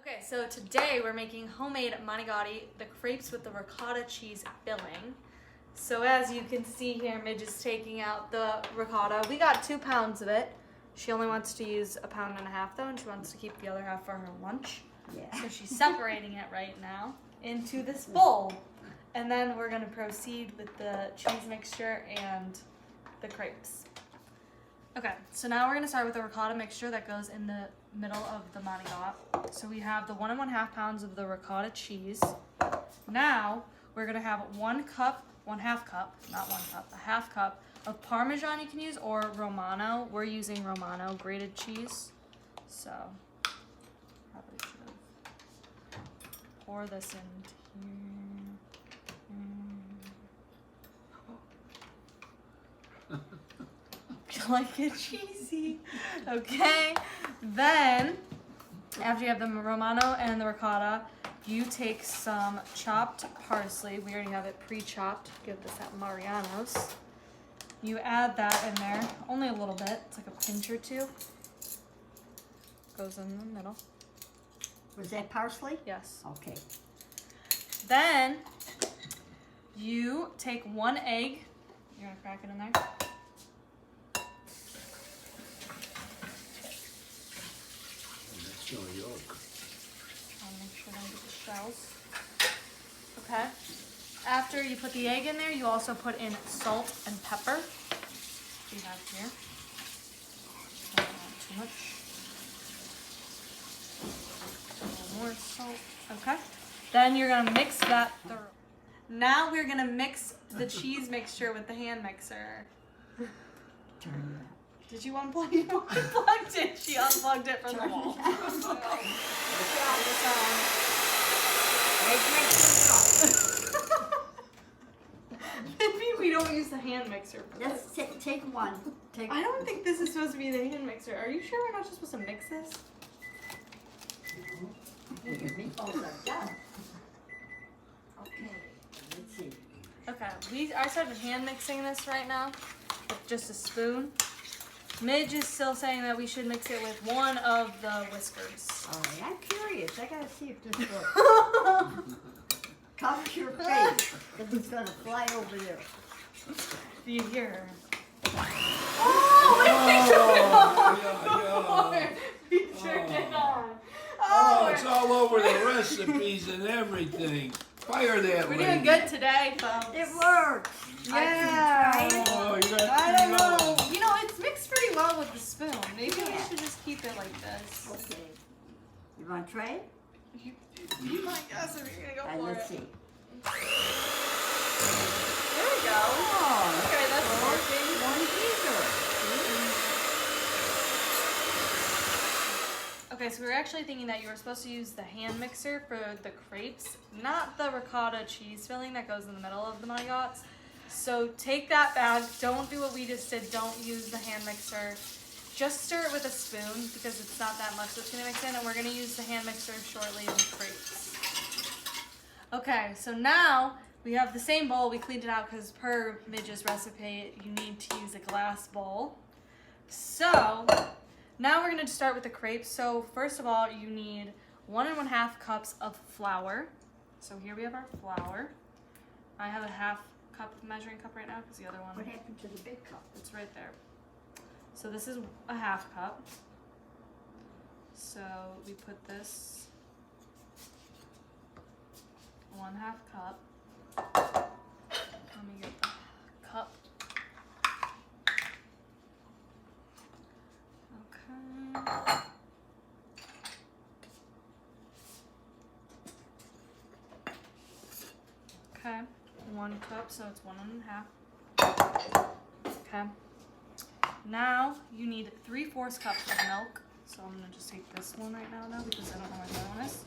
Okay, so today we're making homemade manicotti, the crepes with the ricotta cheese filling. So as you can see here, Midge is taking out the ricotta. We got 2 pounds of it. She only wants to use 1.5 pounds though, and she wants to keep the other half for her lunch. Yeah. So she's separating it right now into this bowl. And then we're gonna proceed with the cheese mixture and the crepes. Okay, so now we're gonna start with the ricotta mixture that goes in the middle of the manicotti. So we have the 1.5 pounds of the ricotta cheese. Now we're gonna have 1 cup, 1/2 cup, not 1 cup, a 1/2 cup of Parmesan you can use, or Romano. We're using Romano grated cheese. So probably should have pour this into here. Like it cheesy. Okay, then after you have the Romano and the ricotta, you take some chopped parsley. We already have it pre-chopped. Get this at Mariano's. You add that in there, only a little bit. It's like a pinch or 2. Goes in the middle. Was that parsley? Yes. Okay. Then you take 1 egg. You're gonna crack it in there. No yolk. I'll make sure I don't get the shells. Okay. After you put the egg in there, you also put in salt and pepper. We have here. Don't add too much. A little more salt. Okay. Then you're gonna mix that through. Now we're gonna mix the cheese mixture with the hand mixer. Turn it up. Did you unplug it? You unplugged it. She unplugged it from the wall. Maybe we don't use the hand mixer for this. Let's take one. I don't think this is supposed to be the hand mixer. Are you sure we're not just supposed to mix this? The meatballs are done. Okay, let's see. Okay, I started hand mixing this right now with just a spoon. Midge is still saying that we should mix it with one of the whiskers. All right, I'm curious. I gotta see if this works. Cover your face, because it's gonna fly over there. Do you hear her? Oh, we turned it on. Oh, it's all over the recipes and everything. Fire that We're lady. doing good today, folks. It works. Yeah. Oh, you got I don't know. to You know, it's mixed pretty well with the spoon. Maybe we should just keep it like this. Okay. You want to try it? You might guess if you're gonna go for Let's it. see. There we go. Oh, Okay, that's working. one eater. Okay, so we were actually thinking that you were supposed to use the hand mixer for the crepes, not the ricotta cheese filling that goes in the middle of the manicotti. So take that back. Don't do what we just did. Don't use the hand mixer. Just stir it with a spoon because it's not that much that's going to mix in, and we're going to use the hand mixer shortly in the crepes. Okay, so now we have the same bowl. We cleaned it out because per Midge's recipe, you need to use a glass bowl. So now we're going to start with the crepes. So first of all, you need 1.5 cups of flour. So here we have our flour. I have a 1/2 cup measuring cup right now because the other one, What happened to the big cup? it's right there. So this is a 1/2 cup. So we put this 1/2 cup. Let me get the cup. Okay. Okay, 1 cup, so it's 1.5. Okay. Now you need 3/4 cups of milk. So I'm gonna just take this one right now though because I don't know where the other one is.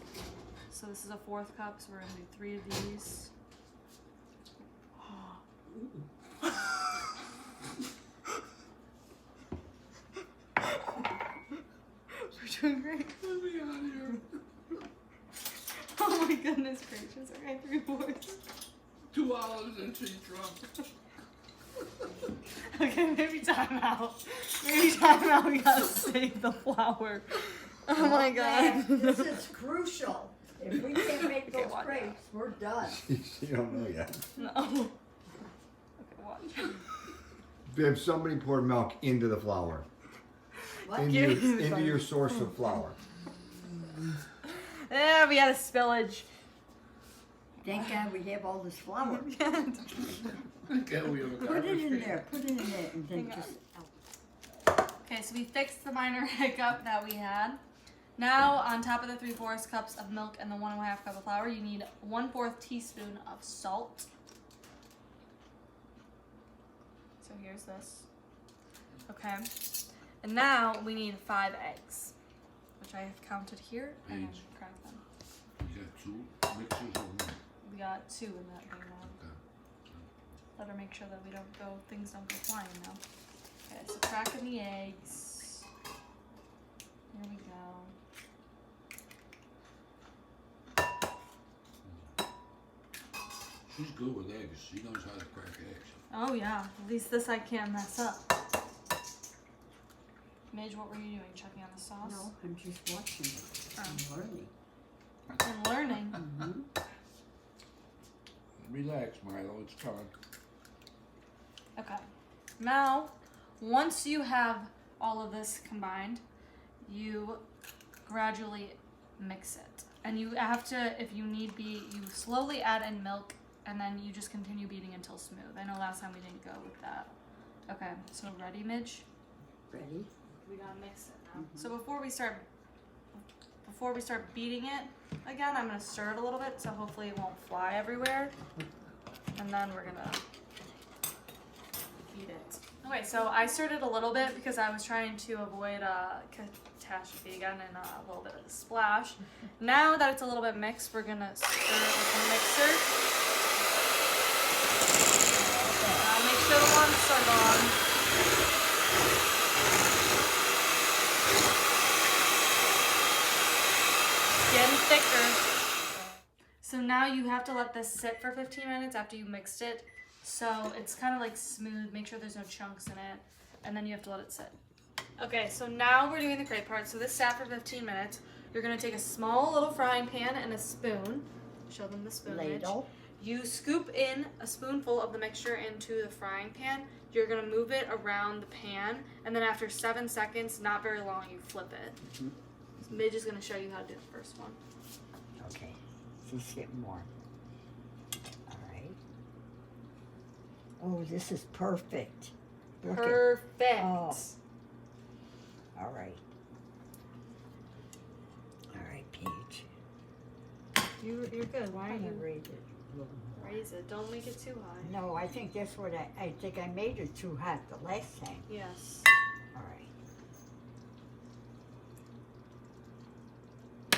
So this is a 1/4 cup, so we're gonna do 3 of these. We're doing great. Let me out of here. Oh my goodness gracious. Okay, 3/4. 2 olives and she's drunk. Okay, maybe time out. Maybe time out. We gotta save the flour. Oh my god. This is crucial. If we can't make Okay, those watch crepes, we're done. You don't know yet. No. Okay, watch. Babe, somebody poured milk into the flour. What? Into your source of flour. Yeah, we had a spillage. Thank God we have all this flour. Okay, we have a Put it in garbage there, put it in there, and then Hang on. just, Okay, so we fixed the minor hiccup that we had. Now, on top of the 3/4 cups of milk and the 1½ cup of flour, you need 1/4 teaspoon of salt. So here's this. Okay. And now we need 5 eggs, which I have counted here, and I'm Paige. gonna crack them. You got 2 mixers or 1? We got 2 in that thing now. Okay. Better make sure that things don't go flying now. Okay, so cracking the eggs. There we go. She's good with eggs. She knows how to crack eggs. Oh yeah, at least this I can't mess up. Midge, what were you doing? Checking on the sauce? no, I'm just watching it. I'm learning. And learning. Mhm. Relax, Milo. It's coming. Okay. Now, once you have all of this combined, you gradually mix it. And you have to, if you need be, you slowly add in milk and then you just continue beating until smooth. I know last time we didn't go with that. Okay, so ready, Midge? Ready? We gotta mix it now. So before we start beating it again, I'm gonna stir it a little bit so hopefully it won't fly everywhere. And then we're gonna beat it. Okay, so I stirred it a little bit because I was trying to avoid a catastrophe again and a little bit of a splash. Now that it's a little bit mixed, we're gonna stir it with the mixer. Now make sure the lumps are gone. Getting thicker. So now you have to let this sit for 15 minutes after you mixed it. So it's kind of like smooth. Make sure there's no chunks in it. And then you have to let it sit. Okay, so now we're doing the crepe part. So this sat for 15 minutes. You're going to take a small little frying pan and a spoon. Show them the spoon. Midge. Ladle. You scoop in a spoonful of the mixture into the frying pan. You're going to move it around the pan. And then after 7 seconds, not very long, you flip it. Midge is going to show you how to do the first one. Okay, just get more. All right. Oh, this is perfect. Look at- Perfect. Oh. All right. All right, Paige. You're good. Why I'm don't gonna you raise it a little more. raise it? Don't make it too high. No, I think that's what I think I made it too hot the last time. Yes. All right.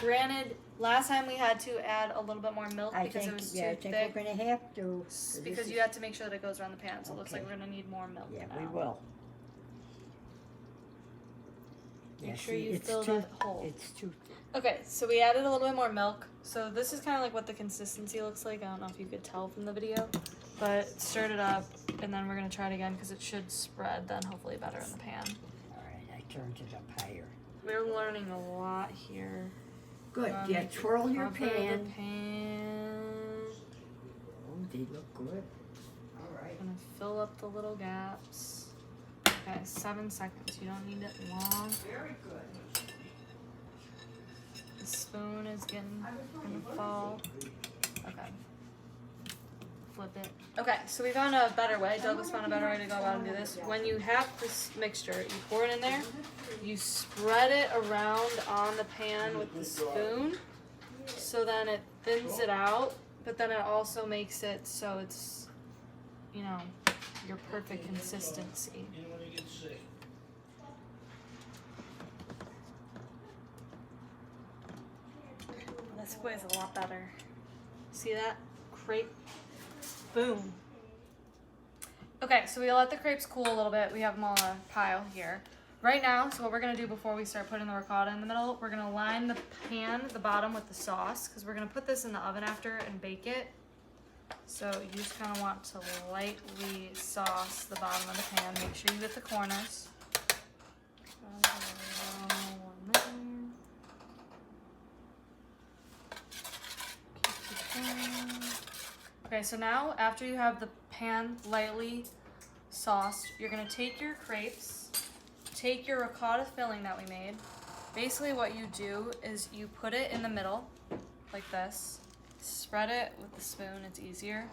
Granted, last time we had to add a little bit more milk I because think, it was yeah, I too think thick. we're gonna have to. Because you have to make sure that it goes around the pan, so it looks like Okay. we're gonna need more milk Yeah, now. we will. Make Yeah, sure see, you it's fill too, that hole. It's too. Okay, so we added a little bit more milk. So this is kind of like what the consistency looks like. I don't know if you could tell from the video, but stirred it up, and then we're gonna try it again because it should spread then hopefully better in the pan. All right, I turned it up higher. We're learning a lot here. Good. Yeah, twirl your Cover the pan. pan. Oh, they look good. All right. Gonna fill up the little gaps. Okay, 7 seconds. You don't need it long. Very good. The spoon is gonna fall. Okay. Flip it. Okay, so we found a better way. Douglas found a better way to go about and do this. When you have this mixture, you pour it in there. You spread it around on the pan with the spoon. So then it thins it out. But then it also makes it so it's, you know, your perfect consistency. This way is a lot better. See that? Crepe. Boom. Okay, so we let the crepes cool a little bit. We have them all in a pile here. Right now, so what we're gonna do before we start putting the ricotta in the middle, we're gonna line the pan, the bottom, with the sauce, because we're gonna put this in the oven after and bake it. So you just kind of want to lightly sauce the bottom of the pan. Make sure you get the corners. One there. Okay, so now after you have the pan lightly sauced, you're gonna take your crepes, take your ricotta filling that we made. Basically what you do is you put it in the middle, like this. Spread it with the spoon, it's easier.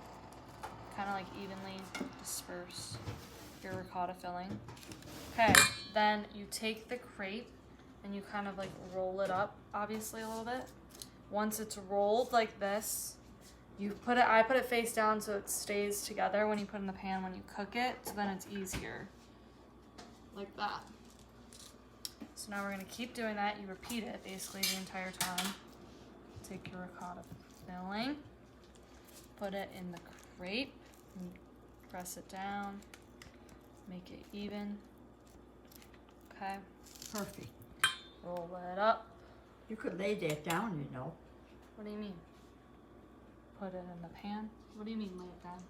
Kind of like evenly disperse your ricotta filling. Okay, then you take the crepe and you kind of like roll it up, obviously a little bit. Once it's rolled like this, I put it face down so it stays together when you put it in the pan when you cook it, so then it's easier. Like that. So now we're gonna keep doing that. You repeat it basically the entire time. Take your ricotta filling, put it in the crepe, and press it down, make it even. Okay, Perfect. roll it up. You could lay that down, you know. What do you mean? Put it in the pan? What do you mean lay it down?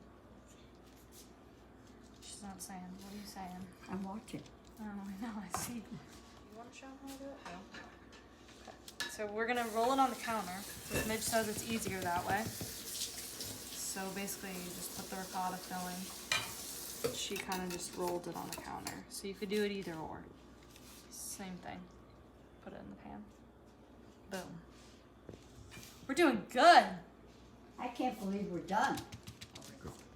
She's not saying. What are you saying? I'm watching. Oh, I know, I see. You want to show them how to do it? No. Okay. So we're gonna roll it on the counter. Midge says it's easier that way. So basically you just put the ricotta filling. She kind of just rolled it on the counter. So you could do it either or. Same thing. Put it in the pan. Boom. We're doing good. I can't believe we're done.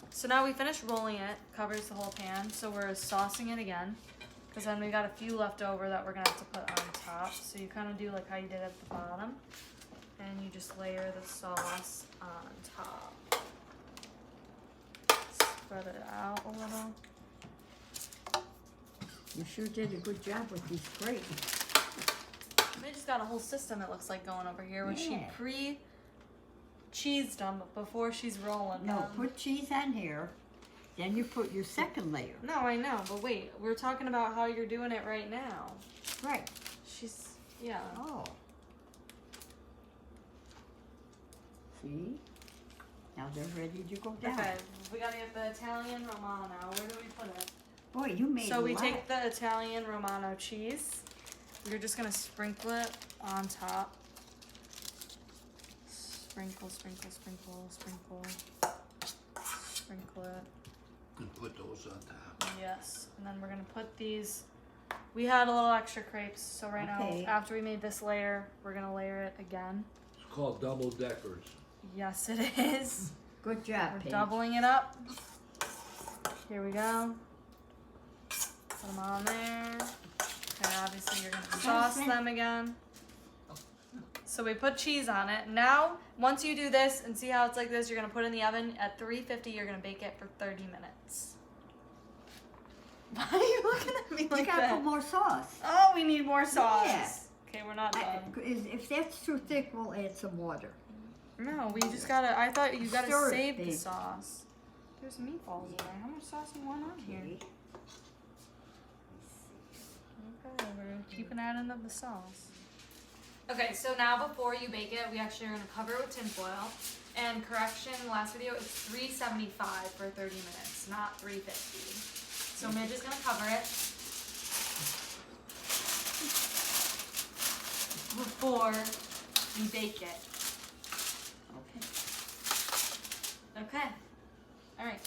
So now we finished rolling it, covers the whole pan, so we're saucing it again, because then we got a few left over that we're gonna have to put on top. So you kind of do like how you did at the bottom, and you just layer the sauce on top. Spread it out a little. You sure did a good job with these grapes. They just got a whole system, it looks like, going over here, where she Yeah. pre-cheesed them before she's rolling No, them. put cheese on here. Then you put your second layer. No, I know, but wait, we're talking about how you're doing it right now. Right. Yeah. Oh. See? Now they're ready to go down. Okay, we gotta get the Italian Romano. Where do we put it? Boy, you made So a we lot. take the Italian Romano cheese. You're just gonna sprinkle it on top. Sprinkle, sprinkle, sprinkle, sprinkle. Sprinkle it. And put those on top. Yes. And then we're gonna put these. We had a little extra crepes, so right Okay. now, after we made this layer, we're gonna layer it again. It's called double deckers. Yes, it is. Good job, We're Paige. doubling it up. Here we go. Put them on there. Okay, obviously you're gonna sauce them again. So we put cheese on it. Now, once you do this and see how it's like this, you're gonna put it in the oven at 350. You're gonna bake it for 30 minutes. Why are you looking at me You like gotta that? put more sauce. Oh, we need more sauce. Yeah. Okay, we're not done. If that's too thick, we'll add some water. No, we just gotta. I thought you gotta Stir it, save the babe. sauce. There's meatballs in there. How much sauce do you want on here? Okay. Okay, we're gonna keep an adding of the sauce. Okay, so now before you bake it, we actually are gonna cover it with tin foil. And correction, in the last video, it's 375 for 30 minutes, not 350. So Midge is gonna cover it before we bake it. Okay. Okay. All right.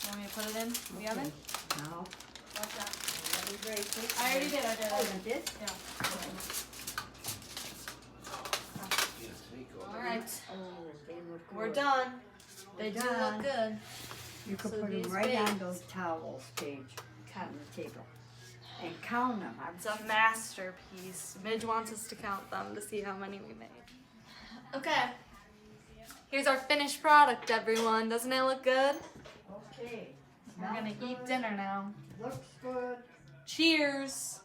You want me to put it in the oven? Now, What's that? ready, ready, quick. I already did. I did. Oh, you did? Yeah. Yeah, take All over. right. Oh, they look good. We're done. They do done. look good. You can So put them these right on baked. those towels, Paige, on the table. And count them. It's a masterpiece. Midge wants us to count them to see how many we made. Okay. Here's our finished product, everyone. Doesn't it look good? Okay. We're gonna Smells eat good. dinner now. Looks good. Cheers.